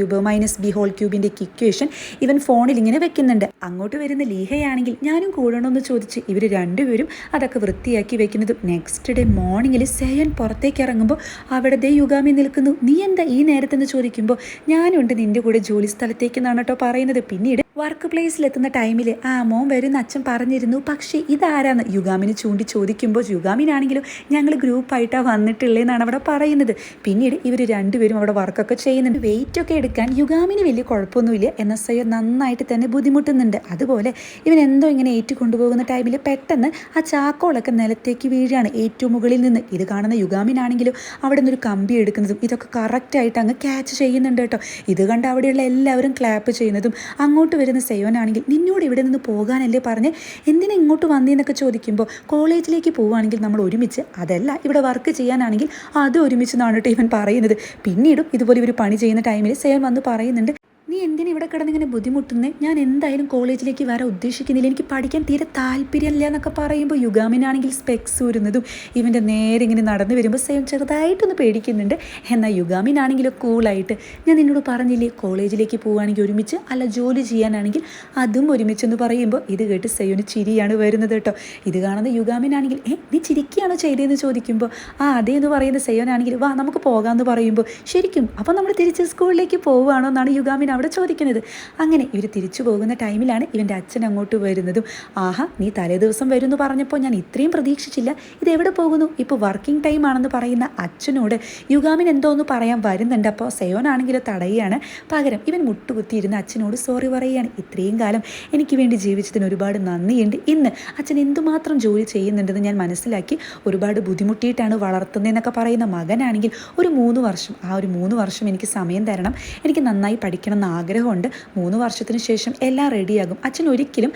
-b² ഇക്വേഷൻ ഇവൻ ഫോണിൽ ഇങ്ങനെ വെക്കുന്നുണ്ട്. അങ്ങോട്ട് വരുന്ന ലീഹയാണെങ്കിൽ ഞാനും കൂടണമെന്ന് ചോദിച്ച് ഇവർ രണ്ടുപേരും അതൊക്കെ വൃത്തിയാക്കി വെക്കുന്നതും നെക്സ്റ്റ് ഡേ മോർണിംഗിൽ സേയൻ പുറത്തേക്ക് ഇറങ്ങുമ്പോൾ അവിടെ ദേ യുഗാമി നിൽക്കുന്നു. നീ എന്താ ഈ നേരത്തെന്ന് ചോദിക്കുമ്പോൾ ഞാനുണ്ട് നിൻ്റെ കൂടെ ജോലി സ്ഥലത്തേക്ക് എന്നാണ് കേട്ടോ പറയുന്നത്. പിന്നീട് വർക്ക് പ്ലേസിലെത്തുന്ന ടൈമിൽ മോൻ വരുന്ന അച്ഛൻ പറഞ്ഞിരുന്നു, പക്ഷേ ഇതാരാന്ന് യുഗാമിന് ചൂണ്ടി ചോദിക്കുമ്പോൾ യുഗാമിനാണെങ്കിലും ഞങ്ങൾ ഗ്രൂപ്പായിട്ടാണ് വന്നിട്ടുള്ളതെന്നാണ് അവിടെ പറയുന്നത്. പിന്നീട് ഇവർ രണ്ടുപേരും അവിടെ വർക്കൊക്കെ ചെയ്യുന്നുണ്ട്. വെയിറ്റൊക്കെ എടുക്കാൻ യുഗാമിന് വലിയ കുഴപ്പമൊന്നുമില്ല, എന്നാൽ സയ്യോ നന്നായിട്ട് തന്നെ ബുദ്ധിമുട്ടുന്നുണ്ട്. അതുപോലെ ഇവൻ എന്തോ ഇങ്ങനെ ഏറ്റു കൊണ്ടുപോകുന്ന ടൈമിൽ പെട്ടെന്ന് ആ ചാക്കോളൊക്കെ നിലത്തേക്ക് വീഴുകയാണ് ഏറ്റവും മുകളിൽ നിന്ന്. ഇത് കാണുന്ന യുഗാമിനാണെങ്കിലും അവിടെ നിന്നൊരു കമ്പി എടുക്കുന്നതും ഇതൊക്കെ കറക്റ്റായിട്ട് അങ്ങ് ക്യാച്ച് ചെയ്യുന്നുണ്ട് കേട്ടോ. ഇത് കണ്ട് അവിടെയുള്ള എല്ലാവരും ക്ലാപ്പ് ചെയ്യുന്നതും അങ്ങോട്ട് വരുന്ന സേവനാണെങ്കിൽ നിന്നോട് ഇവിടെ നിന്ന് പോകാനല്ലേ പറഞ്ഞ് എന്തിനാ ഇങ്ങോട്ട് വന്നേന്നൊക്കെ ചോദിക്കുമ്പോൾ കോളേജിലേക്ക് പോവുകയാണെങ്കിൽ നമ്മൾ ഒരുമിച്ച്, അതല്ല ഇവിടെ വർക്ക് ചെയ്യാനാണെങ്കിൽ അത് ഒരുമിച്ച് എന്നാണ് കേട്ടോ ഇവൻ പറയുന്നത്. പിന്നീടും ഇതുപോലെ ഇവർ പണി ചെയ്യുന്ന ടൈമിൽ സേവൻ വന്ന് പറയുന്നുണ്ട്, നീ എന്തിനാ ഇവിടെ കിടന്നിങ്ങനെ ബുദ്ധിമുട്ടുന്നത്, ഞാൻ എന്തായാലും കോളേജിലേക്ക് വരാൻ ഉദ്ദേശിക്കുന്നില്ല, എനിക്ക് പഠിക്കാൻ തീരെ താല്പര്യമില്ല എന്നൊക്കെ പറയുമ്പോൾ യുഗാമിനാണെങ്കിൽ സ്പെക്സ് വരുന്നതും ഇവൻ്റെ നേരെ ഇങ്ങനെ നടന്നു വരുമ്പോൾ സേം ചെറുതായിട്ടൊന്ന് പേടിക്കുന്നുണ്ട്. എന്നാൽ യുഗാമിനാണെങ്കിലും കൂളായിട്ട് ഞാൻ നിന്നോട് പറഞ്ഞില്ലേ കോളേജിലേക്ക് പോവുകയാണെങ്കിൽ ഒരുമിച്ച്, അല്ല ജോലി ചെയ്യാനാണെങ്കിൽ അതും ഒരുമിച്ചെന്ന് പറയുമ്പോൾ ഇത് കേട്ട് സേവന് ചിരിയാണ് വരുന്നത് കേട്ടോ. ഇത് കാണുന്ന യുഗാമിനാണെങ്കിൽ നീ ചിരിക്കുകയാണോ ചെയ്തതെന്ന് ചോദിക്കുമ്പോൾ അതേ എന്ന് പറയുന്ന സേവനാണെങ്കിൽ വാ നമുക്ക് പോകാമെന്ന് പറയുമ്പോൾ ശരിക്കും അപ്പോൾ നമ്മൾ തിരിച്ച് സ്കൂളിലേക്ക് പോവുകയാണോ എന്നാണ് യുഗാമിൻ അവിടെ ചോദിക്കുന്നത്. അങ്ങനെ ഇവർ തിരിച്ചു പോകുന്ന ടൈമിലാണ് ഇവൻ്റെ അച്ഛൻ അങ്ങോട്ട് വരുന്നതും. ആഹാ, നീ തലേ ദിവസം വരുമെന്ന് പറഞ്ഞപ്പോൾ ഞാൻ ഇത്രയും പ്രതീക്ഷിച്ചില്ല, ഇതെവിടെ പോകുന്നു? ഇപ്പോൾ വർക്കിംഗ് ടൈം ആണെന്ന് പറയുന്ന അച്ഛനോട് യുഗാമിൻ എന്തോ ഒന്ന് പറയാൻ വരുന്നുണ്ട്. അപ്പോൾ സെയോനാണെങ്കിൽ തടയുകയാണ്. പകരം ഇവൻ മുട്ടുകുത്തിയിരുന്ന അച്ഛനോട് സോറി പറയുകയാണ്. ഇത്രയും കാലം എനിക്ക് വേണ്ടി ജീവിച്ചതിന് ഒരുപാട് നന്ദിയുണ്ട്. ഇന്ന് അച്ഛൻ എന്തുമാത്രം ജോലി ചെയ്യുന്നുണ്ടെന്ന് ഞാൻ മനസ്സിലാക്കി. ഒരുപാട് ബുദ്ധിമുട്ടിയിട്ടാണ് വളർത്തുന്നതെന്നൊക്കെ പറയുന്ന മകനാണെങ്കിൽ ഒരു 3 വർഷം, ആ ഒരു 3 വർഷം എനിക്ക് സമയം തരണം, എനിക്ക് നന്നായി പഠിക്കണം എന്ന് ആഗ്രഹമുണ്ട്. 3 വർഷത്തിന് ശേഷം എല്ലാം റെഡിയാകും, അച്ഛൻ ഒരിക്കലും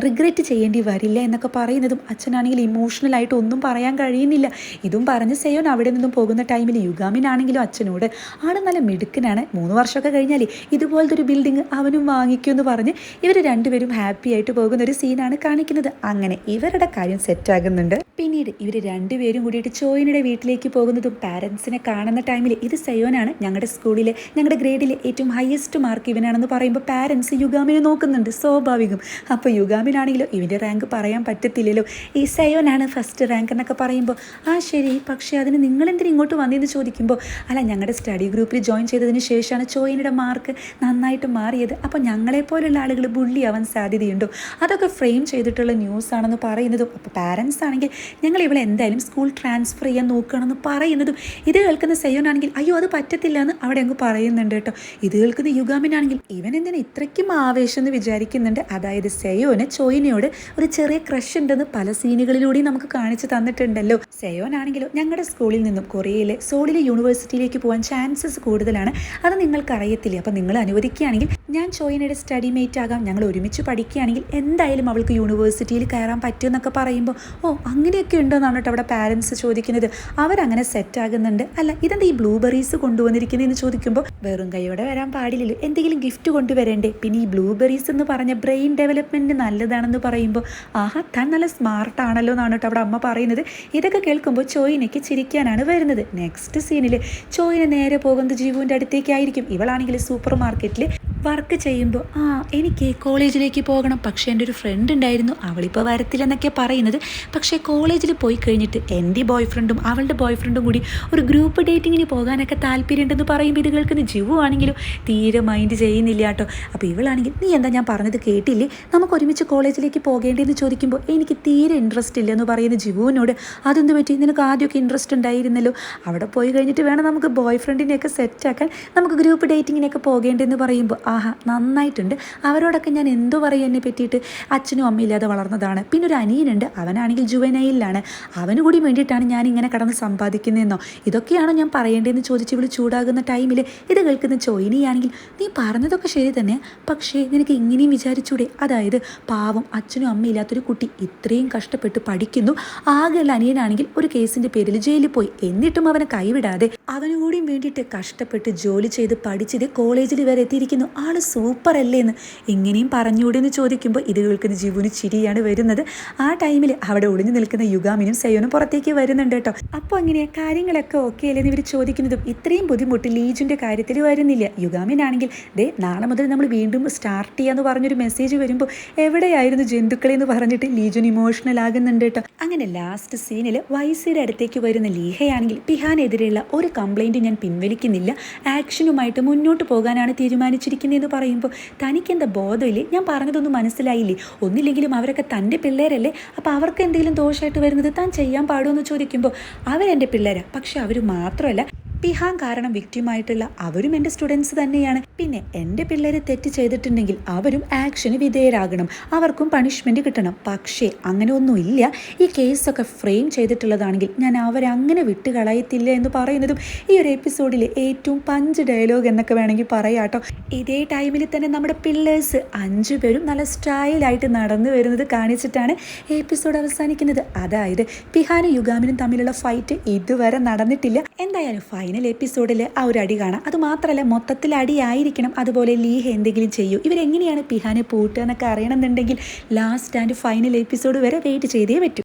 റിഗ്രറ്റ് ചെയ്യേണ്ടി വരില്ല എന്നൊക്കെ പറയുന്നതും അച്ഛനാണെങ്കിൽ ഇമോഷണലായിട്ട് ഒന്നും പറയാൻ കഴിയുന്നില്ല. ഇതും പറഞ്ഞ് സെയോൻ അവിടെ നിന്നും പോകുന്ന ടൈമിൽ യുഗാമിനാണെങ്കിലും അച്ഛനോട് ആട് നല്ല മിടുക്കനാണ്, 3 വർഷമൊക്കെ കഴിഞ്ഞാൽ ഇതുപോലത്തെ ഒരു ബിൽഡിംഗ് അവനും വാങ്ങിക്കുമെന്ന് പറഞ്ഞ് ഇവർ രണ്ടുപേരും ഹാപ്പി ആയിട്ട് പോകുന്ന ഒരു സീനാണ് കാണിക്കുന്നത്. അങ്ങനെ ഇവരുടെ കാര്യം സെറ്റാകുന്നുണ്ട്. പിന്നീട് ഇവർ രണ്ടുപേരും കൂടിയിട്ട് ചോയിനിയുടെ വീട്ടിലേക്ക് പോകുന്നതും പാരൻസിനെ കാണുന്ന ടൈമിൽ ഇത് സെയോനാണ്, ഞങ്ങളുടെ സ്കൂളിലെ ഞങ്ങളുടെ ഗ്രേഡിലെ ഏറ്റവും ഹയസ്റ്റ് മാർക്ക് ഇവനാണെന്ന് പറയുമ്പോൾ പാരൻസ് യുഗാമിനെ നോക്കുന്നുണ്ട്, സ്വാഭാവികം. അപ്പോൾ യുഗാമിനാണെങ്കിലോ ഇവൻ്റെ റാങ്ക് പറയാൻ പറ്റത്തില്ലല്ലോ, ഈ സെയോനാണ് ഫസ്റ്റ് റാങ്ക് എന്നൊക്കെ പറയുമ്പോൾ ആ ശരി, പക്ഷേ അതിന് നിങ്ങളെന്തിനും ഇങ്ങോട്ട് വന്നതെന്ന് ചോദിക്കുമ്പോൾ അല്ല, ഞങ്ങളുടെ സ്റ്റഡി ഗ്രൂപ്പിൽ ജോയിൻ ചെയ്തതിന് ശേഷമാണ് ചോയിനിയുടെ മാർക്ക് നന്നായിട്ട് മാറിയത്, അപ്പോൾ ഞങ്ങളെപ്പോലുള്ള ആളുകൾ ബുള്ളി ആവാൻ സാധ്യതയുണ്ടോ, അതൊക്കെ ഫ്രെയിം ചെയ്തിട്ടുള്ള ന്യൂസ് ആണെന്ന് പറയുന്നതും. അപ്പോൾ പാരൻസ് ആണെങ്കിൽ ഞങ്ങൾ ഇവിടെ എന്തായാലും സ്കൂൾ ട്രാൻസ്ഫർ ചെയ്യാൻ നോക്കുകയാണെന്ന് പറയുന്നതും ഇത് കേൾക്കുന്ന സെയോനാണെങ്കിൽ അയ്യോ അത് പറ്റത്തില്ല എന്ന് അവിടെ അങ്ങ് പറയുന്നുണ്ട് കേട്ടോ. ഇത് കേൾക്കുന്ന യുഗാമിനാണെങ്കിൽ ഇവൻ എന്തിനാ ഇത്രയ്ക്കും ആവേശം എന്ന് വിചാരിക്കുന്നുണ്ട്. അതായത് സെയോന് ചോയിനയോട് ഒരു ചെറിയ ക്രഷ് ഉണ്ടെന്ന് പല സീനുകളിലൂടെയും നമുക്ക് കാണിച്ചു തന്നിട്ടുണ്ടല്ലോ. സെയോനാണെങ്കിലോ ഞങ്ങളുടെ സ്കൂളിൽ നിന്നും കൊറിയയിലെ സോളിലെ യൂണിവേഴ്സിറ്റിയിലേക്ക് പോകാൻ ചാൻസസ് കൂടുതലാണ്, അത് നിങ്ങൾക്ക് അറിയത്തില്ല, അപ്പം നിങ്ങൾ അനുവദിക്കുകയാണെങ്കിൽ ഞാൻ ചോയിനയുടെ സ്റ്റഡി മേറ്റ് ആകാം, ഞങ്ങൾ ഒരുമിച്ച് പഠിക്കുകയാണെങ്കിൽ എന്തായാലും അവൾക്ക് യൂണിവേഴ്സിറ്റിയിൽ കയറാൻ പറ്റുമെന്നൊക്കെ പറയുമ്പോൾ ഓ അങ്ങനെയൊക്കെ ഉണ്ടോ എന്നാണ് കേട്ടോ അവിടെ പാരൻസ് ചോദിക്കുന്നത്. അവരങ്ങനെ സെറ്റാകുന്നുണ്ട്. അല്ല ഇതെന്താ ഈ ബ്ലൂബെറീസ് കൊണ്ടുവന്നിരിക്കുന്നതെന്ന് ചോദിക്കുമ്പോൾ വെറും കൈയോടെ വരാൻ പാടില്ലല്ലോ, എന്തെങ്കിലും ഗിഫ്റ്റ് കൊണ്ടുവരണ്ടേ. പിന്നെ ഈ ബ്ലൂബെറീസ് എന്ന് പറഞ്ഞ ബ്രെയിൻ ഡെവലപ്മെൻറ്റിന് നല്ലതാണെന്ന് പറയുമ്പോൾ ആഹാ താൻ നല്ല സ്മാർട്ടാണല്ലോ എന്നാണ് കേട്ടോ അവിടെ അമ്മ പറയുന്നത്. ഇതൊക്കെ കേൾക്കുമ്പോൾ ചോയിനയ്ക്ക് ചിരിക്കാനാണ് വരുന്നത്. നെക്സ്റ്റ് സീനിൽ ചോയിന് നേരെ പോകുന്നത് ജീവുവിൻ്റെ അടുത്തേക്കായിരിക്കും. ഇവളാണെങ്കിൽ സൂപ്പർ മാർക്കറ്റിൽ വർക്ക് ചെയ്യുമ്പോൾ എനിക്ക് കോളേജിലേക്ക് പോകണം, പക്ഷേ എൻ്റെ ഒരു ഫ്രണ്ട് ഉണ്ടായിരുന്നു, അവളിപ്പോൾ വരത്തില്ലെന്നൊക്കെ പറയുന്നത്. പക്ഷേ കോളേജിൽ പോയി കഴിഞ്ഞിട്ട് എൻ്റെ ബോയ് ഫ്രണ്ടും അവളുടെ ബോയ് ഫ്രണ്ടും കൂടി ഒരു ഗ്രൂപ്പ് ഡേറ്റിങ്ങിന് പോകാനൊക്കെ താല്പര്യമുണ്ടെന്ന് പറയുമ്പോൾ ഇത് കേൾക്കുന്ന ജിവു ആണെങ്കിലും തീരെ മൈൻഡ് ചെയ്യുന്നില്ല കേട്ടോ. അപ്പോൾ ഇവളാണെങ്കിൽ നീ എന്താ ഞാൻ പറഞ്ഞത് കേട്ടില്ലേ, നമുക്ക് ഒരുമിച്ച് കോളേജിലേക്ക് പോകേണ്ടതെന്ന് ചോദിക്കുമ്പോൾ എനിക്ക് തീരെ ഇൻട്രസ്റ്റ് ഇല്ല എന്ന് പറയുന്ന ജിവുവിനോട് അതെന്ത് പറ്റി, നിനക്ക് ആദ്യമൊക്കെ ഇൻട്രസ്റ്റ് ഉണ്ടായിരുന്നല്ലോ, അവിടെ പോയി കഴിഞ്ഞിട്ട് വേണം നമുക്ക് ബോയ് ഫ്രണ്ടിനെയൊക്കെ സെറ്റാക്കാൻ, നമുക്ക് ഗ്രൂപ്പ് ഡേറ്റിങ്ങിനൊക്കെ പോകേണ്ടതെന്ന് പറയുമ്പോൾ ആഹാ നന്നായിട്ടുണ്ട്, അവരോടൊക്കെ ഞാൻ എന്തോ പറയും എന്നെ പറ്റിയിട്ട്, അച്ഛനും അമ്മയില്ലാതെ വളർന്നതാണ്, പിന്നെ ഒരു അനിയനുണ്ട്, അവനാണെങ്കിൽ ജുവനൈലിലാണ്, അവന് കൂടി വേണ്ടിയിട്ടാണ് ഞാൻ ഇങ്ങനെ കടന്ന് സമ്പാദിക്കുന്നതെന്നോ, ഇതൊക്കെയാണോ ഞാൻ പറയേണ്ടതെന്ന് ചോദിച്ച് ഇവൾ ചൂടാകുന്ന ടൈമിൽ ഇത് കേൾക്കുന്ന ചോയിനിയാണെങ്കിൽ നീ പറഞ്ഞതൊക്കെ ശരി തന്നെ, പക്ഷേ നിനക്ക് ഇങ്ങനെയും വിചാരിച്ചൂടെ, അതായത് പാവം അച്ഛനും അമ്മയില്ലാത്തൊരു കുട്ടി ഇത്രയും കഷ്ടപ്പെട്ട് പഠിക്കുന്നു, ആകെയുള്ള അനിയനാണെങ്കിൽ ഒരു കേസിൻ്റെ പേരിൽ ജയിലിൽ പോയി, എന്നിട്ടും അവനെ കൈവിടാതെ അവന് കൂടിയും വേണ്ടിയിട്ട് കഷ്ടപ്പെട്ട് ജോലി ചെയ്ത് പഠിച്ചത് കോളേജിൽ വരെ എത്തിയിരിക്കുന്നു, ആള് സൂപ്പർ അല്ലേ എന്ന് ഇങ്ങനെയും പറഞ്ഞുകൂടെ എന്ന് ചോദിക്കുമ്പോൾ ഇത് കേൾക്കുന്ന ജീവുവിന് ചിരിയാണ് വരുന്നത്. ആ ടൈമിൽ അവിടെ ഒളിഞ്ഞു നിൽക്കുന്ന യുഗാമിനും സെയോനും പുറത്തേക്ക് വരുന്നുണ്ട് കേട്ടോ. അപ്പോൾ അങ്ങനെ കാര്യങ്ങളൊക്കെ ഓക്കെ അല്ലേന്ന് ഇവർ ചോദിക്കുന്നതും ഇത്രയും ബുദ്ധിമുട്ട് ലീജുൻ്റെ കാര്യത്തിൽ വരുന്നില്ല. യുഗാമിനാണെങ്കിൽ നാളെ മുതൽ നമ്മൾ വീണ്ടും സ്റ്റാർട്ട് ചെയ്യാന്ന് പറഞ്ഞൊരു മെസ്സേജ് വരുമ്പോൾ എവിടെയായിരുന്നു ജന്തുക്കളെ എന്ന് പറഞ്ഞിട്ട് ലീജുൻ ഇമോഷണൽ ആകുന്നുണ്ട് കേട്ടോ. അങ്ങനെ ലാസ്റ്റ് സീനിൽ വൈസിയുടെ അടുത്തേക്ക് വരുന്ന ലീഹയാണെങ്കിൽ പിഹാനെതിരെയുള്ള ഒരു കംപ്ലൈൻറ്റ് ഞാൻ പിൻവലിക്കുന്നില്ല, ആക്ഷനുമായിട്ട് മുന്നോട്ട് പോകാനാണ് തീരുമാനിച്ചിരിക്കുന്നതെന്ന് പറയുമ്പോൾ തനിക്കെന്താ ബോധമില്ലേ, ഞാൻ പറഞ്ഞതൊന്നും മനസ്സിലായില്ലേ, ഒന്നില്ലെങ്കിലും അവരൊക്കെ തൻ്റെ പിള്ളേരല്ലേ, അപ്പോൾ അവർക്ക് എന്തെങ്കിലും ദോഷമായിട്ട് വരുന്നത് താൻ ചെയ്യാൻ പാടുമെന്ന് ചോദിക്കുമ്പോൾ അവരെൻ്റെ പിള്ളേരാണ്, പക്ഷെ അവർ മാത്രമല്ല പിഹാൻ കാരണം വിക്റ്റിമായിട്ടുള്ള അവരും എൻ്റെ സ്റ്റുഡൻസ് തന്നെയാണ്, പിന്നെ എൻ്റെ പിള്ളേരെ തെറ്റ് ചെയ്തിട്ടുണ്ടെങ്കിൽ അവരും ആക്ഷന് വിധേയരാകണം, അവർക്കും പണിഷ്മെൻറ്റ് കിട്ടണം, പക്ഷേ അങ്ങനെ ഒന്നുമില്ല, ഈ കേസൊക്കെ ഫ്രെയിം ചെയ്തിട്ടുള്ളതാണെങ്കിൽ ഞാൻ അവരെ അങ്ങനെ വിട്ടുകളയത്തില്ല എന്ന് പറയുന്നതും ഈ ഒരു എപ്പിസോഡിൽ ഏറ്റവും പഞ്ച് ഡയലോഗ് എന്നൊക്കെ വേണമെങ്കിൽ പറയാട്ടോ. ഇതേ ടൈമിൽ തന്നെ നമ്മുടെ പിള്ളേഴ്സ് 5 പേരും നല്ല സ്റ്റൈലായിട്ട് നടന്നു വരുന്നത് കാണിച്ചിട്ടാണ് എപ്പിസോഡ് അവസാനിക്കുന്നത്. അതായത് പിഹാനും യുഗാമിനും തമ്മിലുള്ള ഫൈറ്റ് ഇതുവരെ നടന്നിട്ടില്ല. എന്തായാലും ഫൈനൽ എപ്പിസോഡിൽ ആ ഒരു അടി കാണാം. അതുമാത്രമല്ല മൊത്തത്തിൽ അടിയായിരിക്കണം. അതുപോലെ ലീഹ എന്തെങ്കിലും ചെയ്യൂ, ഇവരെങ്ങനെയാണ് പിഹാനെ പൂട്ടുക എന്നൊക്കെ അറിയണമെന്നുണ്ടെങ്കിൽ ലാസ്റ്റ് ആൻഡ് ഫൈനൽ എപ്പിസോഡ് വരെ വെയിറ്റ് ചെയ്തേ പറ്റൂ.